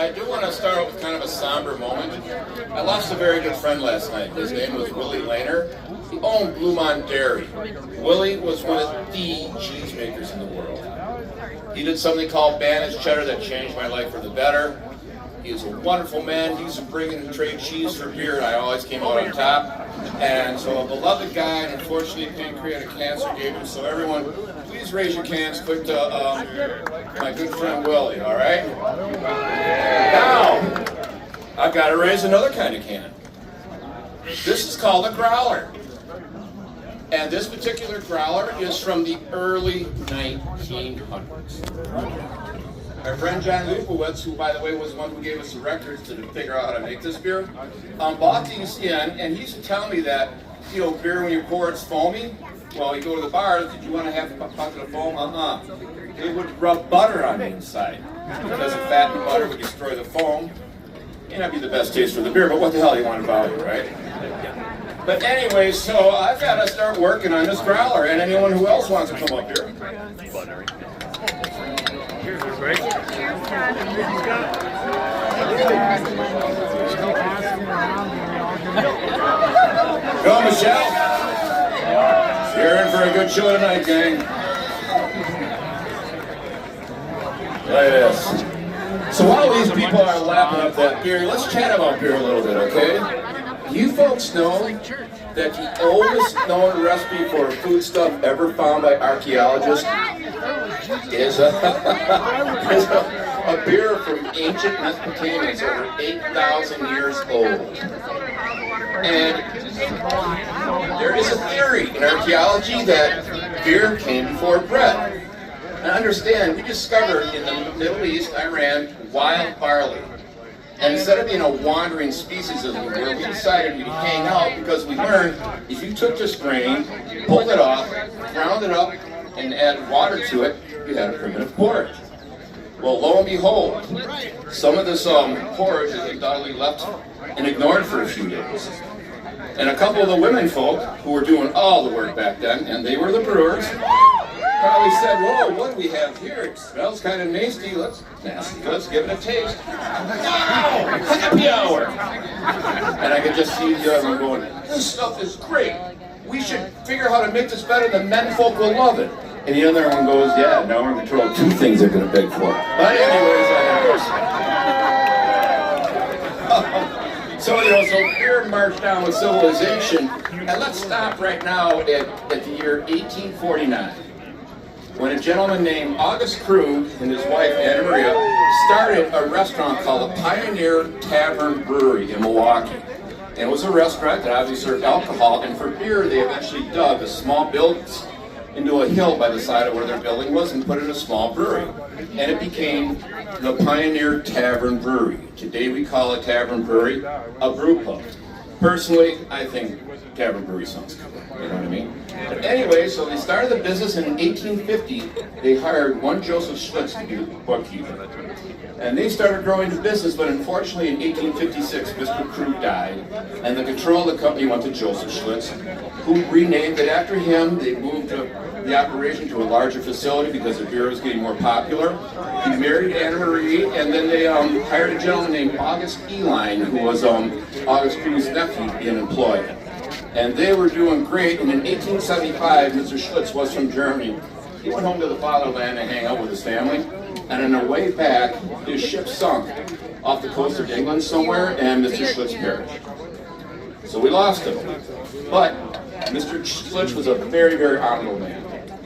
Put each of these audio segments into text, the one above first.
I do want to start with kind of a somber moment. I lost a very good friend last night. His name was Willie Lehner. He owned Blue Mountain Dairy. Willie was one of the cheesemakers in the world. He did something called Banner's Cheddar that changed my life for the better. He was a wonderful man. He used to bring in and trade cheese for beer, and I always came out on top. And so a beloved guy, and unfortunately pancreatic cancer gave him. So everyone, please raise your cans quick to my good friend Willie, all right? Now, I've got to raise another kind of can. This is called a growler. And this particular growler is from the early 1900s. Our friend John Lubowitz, who by the way was the one who gave us the records to figure out how to make this beer, bought these in, and he used to tell me that, you know, beer when you pour it's foamy. Well, you go to the bar, did you want to have a bucket of foam? They would rub butter on the inside because the fat and butter would destroy the foam. May not be the best taste for the beer, but what the hell you want to value, right? But anyway, so I've got to start working on this growler, and anyone who else wants to come up here. Go, Michelle. You're in for a good show tonight, gang. Look at this. So while these people are lapping up that beer, let's chat about beer a little bit, okay? You folks know that the oldest known recipe for a foodstuff ever found by archaeologists is a beer from ancient Mesopotamia. It's over 8,000 years old. And there is a theory in archaeology that beer came before bread. Now understand, we discovered in the Middle East, Iran, wild barley. And instead of being a wandering species as we were, we decided we'd hang out because we learned if you took this grain, pulled it off, ground it up, and added water to it, you had a primitive porridge. Well, lo and behold, some of this porridge is undoubtedly left and ignored for a few days. And a couple of the women folk who were doing all the work back then, and they were the brewers, probably said, whoa, what do we have here? It smells kind of nasty. Let's give it a taste. Wow, happy hour. And I could just see the other one going, this stuff is great. We should figure out how to make this better. The men folk will love it. And the other one goes, yeah, now we're in control of two things they're going to beg for. But anyways, so beer marched down with civilization. And let's stop right now at the year 1849. When a gentleman named August Krug and his wife Anna Maria started a restaurant called the Pioneer Tavern Brewery in Milwaukee. And it was a restaurant that obviously served alcohol, and for beer they eventually dug a small building into a hill by the side of where their building was and put in a small brewery. And it became the Pioneer Tavern Brewery. Today we call a tavern brewery a brew pub. Personally, I think tavern brewery sounds cool, you know what I mean? But anyway, so they started the business, and in 1850, they hired one Joseph Schlitz to be the bookkeeper. And they started growing the business, but unfortunately in 1856, Mr. Krug died, and the control of the company went to Joseph Schlitz, who renamed it after him. They moved the operation to a larger facility because the beer was getting more popular. He married Anna Marie, and then they hired a gentleman named August Eline, who was August Krug's nephew, being employed. And they were doing great, and in 1875, Mr. Schlitz was from Germany. He went home to the fatherland to hang out with his family, and on their way back, his ship sunk off the coast of England somewhere, and Mr. Schlitz perished. So we lost him. But Mr. Schlitz was a very, very honorable man.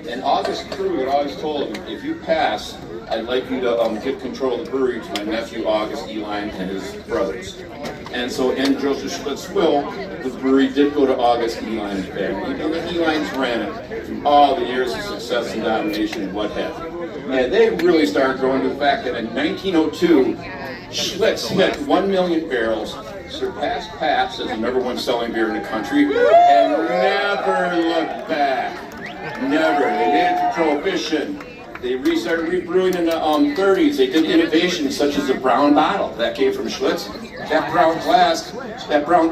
And August Krug had always told him, if you pass, I'd like you to give control of the brewery to my nephew August Eline and his brothers. And so in Joseph Schlitz's will, the brewery did go to August Eline's family. And the Elines ran it through all the years of success and domination and what have you. And they really started growing to the fact that in 1902, Schlitz hit 1 million barrels, surpassed Pabst as the #1 selling beer in the country, and never looked back. Never. They made it to Prohibition. They restarted rebrewing in the 30s. They did innovations such as the brown bottle. That came from Schlitz. That brown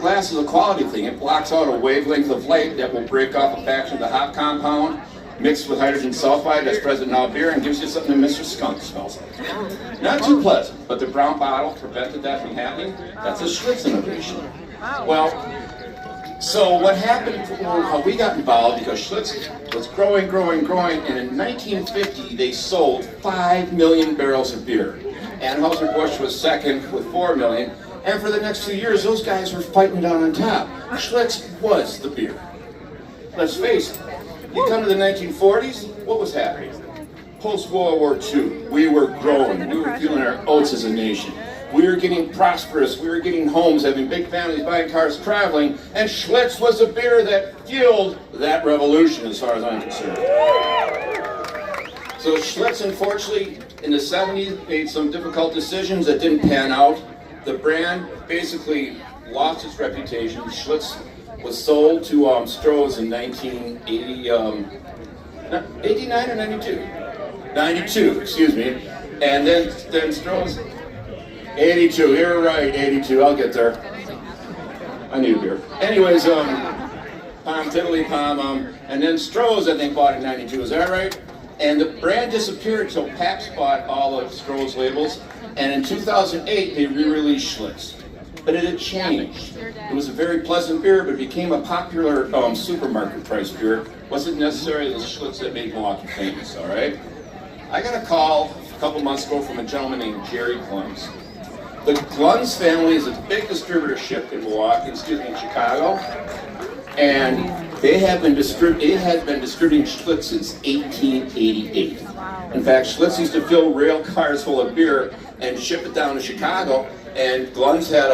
glass is a quality thing. It blocks out a wavelength of light that will break off a fraction of the hop compound mixed with hydrogen sulfide that's present in all beer and gives you something that Mr. Skunk smells like. Not too pleasant, but the brown bottle prevented that from happening. That's a Schlitz innovation. Well, so what happened, how we got involved, because Schlitz was growing, and in 1950 they sold 5 million barrels of beer. Anheuser-Busch was second with 4 million, and for the next 2 years those guys were fighting it out on top. Schlitz was the beer. Let's face it, you come to the 1940s, what was happening? Post-World War II, we were growing, we were feeling our oats as a nation. We were getting prosperous, we were getting homes, having big families, buying cars, traveling, and Schlitz was a beer that fueled that revolution as far as I'm concerned. So Schlitz, unfortunately, in the 70s, made some difficult decisions that didn't pan out. The brand basically lost its reputation. Schlitz was sold to Stroh's in 1980, 89 or 92? 92, excuse me. And then Stroh's, 82, you're right, 82, I'll get there. I need a beer. Anyways, Palm, Tiddly Palm, and then Stroh's, I think, bought in 92, is that right? And the brand disappeared until Pabst bought all of Stroh's labels, and in 2008, they re-released Schlitz. But it had changed. It was a very pleasant beer, but it became a popular supermarket price beer. Wasn't necessarily the Schlitz that made Milwaukee famous, all right? I got a call a couple months ago from a gentleman named Jerry Glunz. The Glunz family is a big distributorship in Milwaukee, in Chicago, and they had been distributing Schlitz since 1888. In fact, Schlitz used to fill rail cars full of beer and ship it down to Chicago, and Glunz had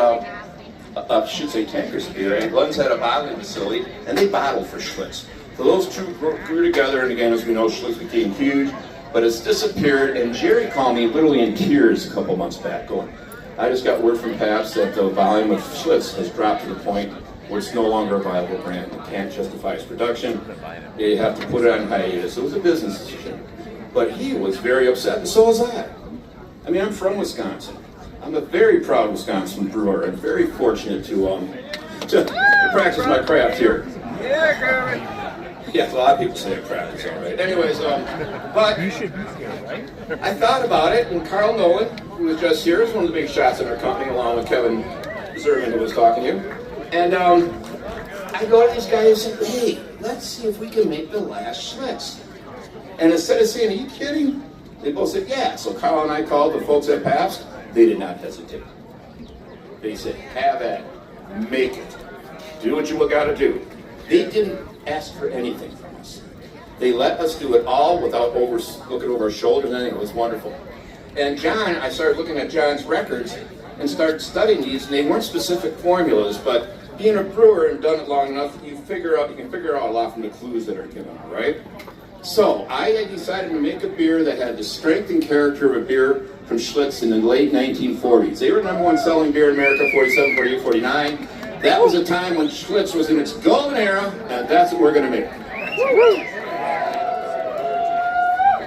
I should say tankers of beer, and Glunz had a bottling facility, and they bottled for Schlitz. So those two grew together, and again, as we know, Schlitz became huge, but it's disappeared, and Jerry called me literally in tears a couple months back, going, I just got word from Pabst that the volume of Schlitz has dropped to the point where it's no longer a viable brand. It can't justify its production. They have to put it on hiatus. It was a business decision. But he was very upset, and so was I. I mean, I'm from Wisconsin. I'm a very proud Wisconsin brewer, and very fortunate to practice my craft here. Yeah, a lot of people say I practice, all right. Anyways, but I thought about it, and Carl Nolan, who was just here, is one of the big shots in our company, along with Kevin Zerman, who was talking to you. And I go to these guys and say, hey, let's see if we can make the last Schlitz. And instead of saying, are you kidding? They both said, yeah. So Carl and I called the folks at Pabst. They did not hesitate. They said, have at it, make it, do what you got to do. They didn't ask for anything from us. They let us do it all without looking over our shoulders, and it was wonderful. And John, I started looking at John's records and started studying these, and they weren't specific formulas, but being a brewer and done it long enough, you can figure out a lot from the clues that are given, all right? So I decided to make a beer that had the strength and character of a beer from Schlitz in the late 1940s. They were the #1 selling beer in America, 47, 48, 49. That was a time when Schlitz was in its golden era, and that's what we're going to make.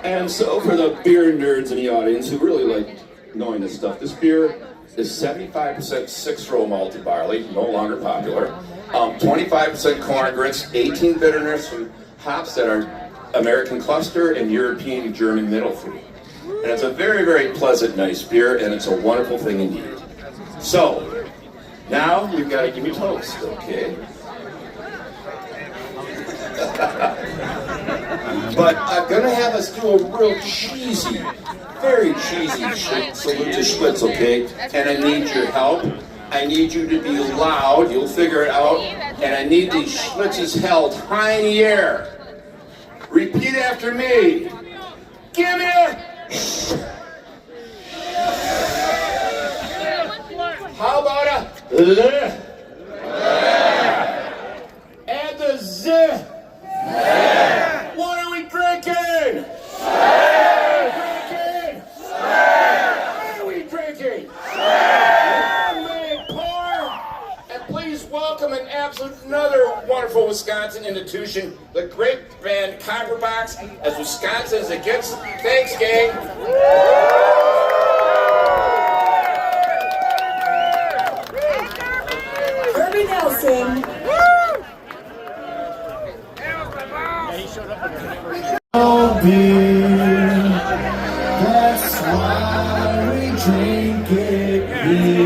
And so for the beer nerds in the audience who really like knowing this stuff, this beer is 75% 6-row malted barley, no longer popular, 25% corn grits, 18 bitterness from hops that are American cluster and European German middle fruit. And it's a very, very pleasant, nice beer, and it's a wonderful thing indeed. So, now we've got to give you toast, okay? But I'm going to have us do a real cheesy, very cheesy salute to Schlitz, okay? And I need your help. I need you to be loud, you'll figure it out. And I need these Schlitzes held high in the air. Repeat after me. Give me a... How about a... Add the z. What are we drinking? What are we drinking? And please welcome an absolute another wonderful Wisconsin institution, the great band Copperbox, as Wisconsin as it gets. Thanks, gang. Kirby Nelson. That's why while we drink it here.